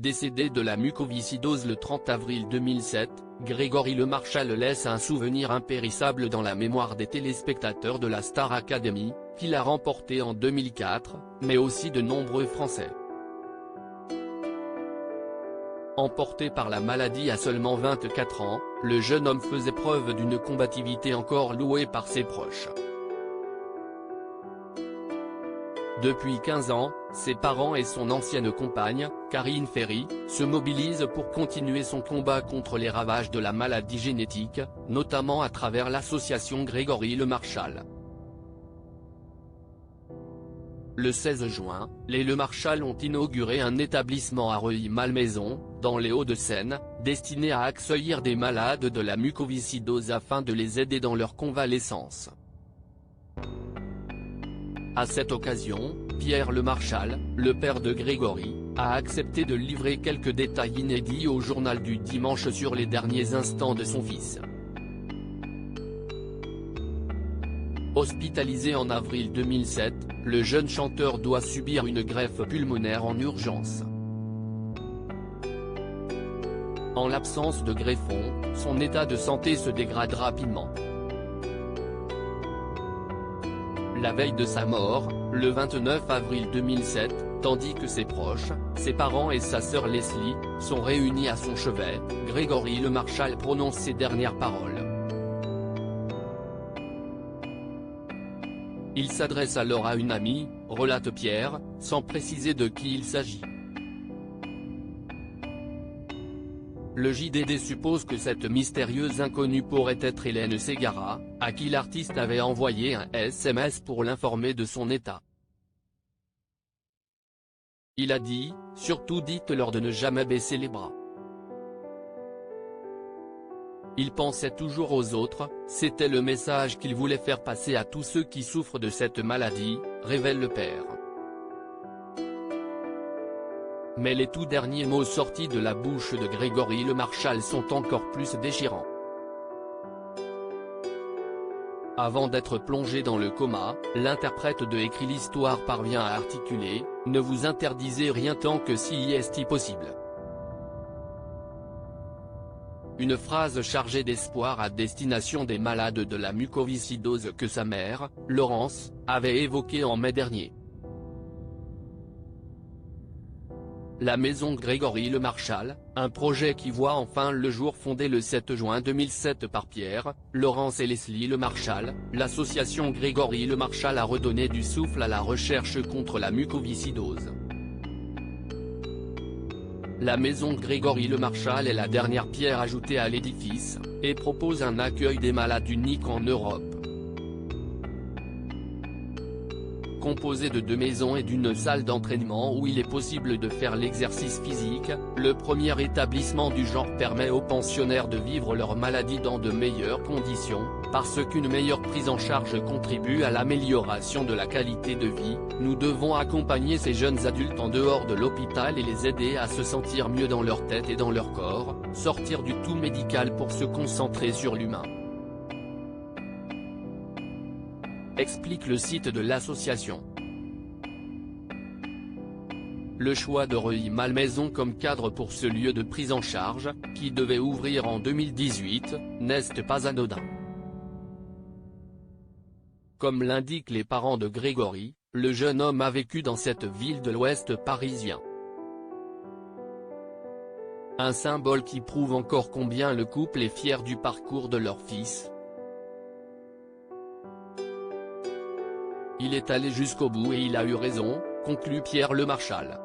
Décédé de la mucoviscidose le 30 avril 2007, Grégory Lemarchal laisse un souvenir impérissable dans la mémoire des téléspectateurs de la Star Academy, qu'il a remporté en 2004, mais aussi de nombreux Français. Emporté par la maladie à seulement 24 ans, le jeune homme faisait preuve d'une combativité encore louée par ses proches. Depuis 15 ans, ses parents et son ancienne compagne, Karine Ferry, se mobilisent pour continuer son combat contre les ravages de la maladie génétique, notamment à travers l'association Grégory Lemarchal. Le 16 juin, les Lemarchal ont inauguré un établissement à Rueil-Malmaison, dans les Hauts-de-Seine, destiné à accueillir des malades de la mucoviscidose afin de les aider dans leur convalescence. À cette occasion, Pierre Lemarchal, le père de Grégory, a accepté de livrer quelques détails inédits au journal du dimanche sur les derniers instants de son fils. Hospitalisé en avril 2007, le jeune chanteur doit subir une greffe pulmonaire en urgence. En l'absence de greffon, son état de santé se dégrade rapidement. La veille de sa mort, le 29 avril 2007, tandis que ses proches, ses parents et sa sœur Leslie, sont réunis à son chevet, Grégory Lemarchal prononce ces dernières paroles. Il s'adresse alors à une amie, relate Pierre, sans préciser de qui il s'agit. Le JDD suppose que cette mystérieuse inconnue pourrait être Hélène Ségara, à qui l'artiste avait envoyé un SMS pour l'informer de son état. Il a dit, surtout dites-leur de ne jamais baisser les bras. Il pensait toujours aux autres, c'était le message qu'il voulait faire passer à tous ceux qui souffrent de cette maladie, révèle le père. Mais les tout derniers mots sortis de la bouche de Grégory Lemarchal sont encore plus déchirants. Avant d'être plongé dans le coma, l'interprète de Écrit l'histoire parvient à articuler « Ne vous interdisez rien tant que si est possible ». Une phrase chargée d'espoir à destination des malades de la mucoviscidose que sa mère, Laurence, avait évoquée en mai dernier. La maison Grégory Lemarchal, un projet qui voit enfin le jour fondé le 7 juin 2007 par Pierre, Laurence et Leslie Lemarchal, l'association Grégory Lemarchal a redonné du souffle à la recherche contre la mucoviscidose. La maison Grégory Lemarchal est la dernière pierre ajoutée à l'édifice, et propose un accueil des malades unique en Europe. Composé de 2 maisons et d'une salle d'entraînement où il est possible de faire l'exercice physique, le premier établissement du genre permet aux pensionnaires de vivre leur maladie dans de meilleures conditions, parce qu'une meilleure prise en charge contribue à l'amélioration de la qualité de vie. Nous devons accompagner ces jeunes adultes en dehors de l'hôpital et les aider à se sentir mieux dans leur tête et dans leur corps, sortir du tout médical pour se concentrer sur l'humain. Explique le site de l'association. Le choix de Rueil-Malmaison comme cadre pour ce lieu de prise en charge, qui devait ouvrir en 2018, n'est pas anodin. Comme l'indiquent les parents de Grégory, le jeune homme a vécu dans cette ville de l'Ouest parisien. Un symbole qui prouve encore combien le couple est fier du parcours de leur fils. Il est allé jusqu'au bout et il a eu raison, conclut Pierre Lemarchal.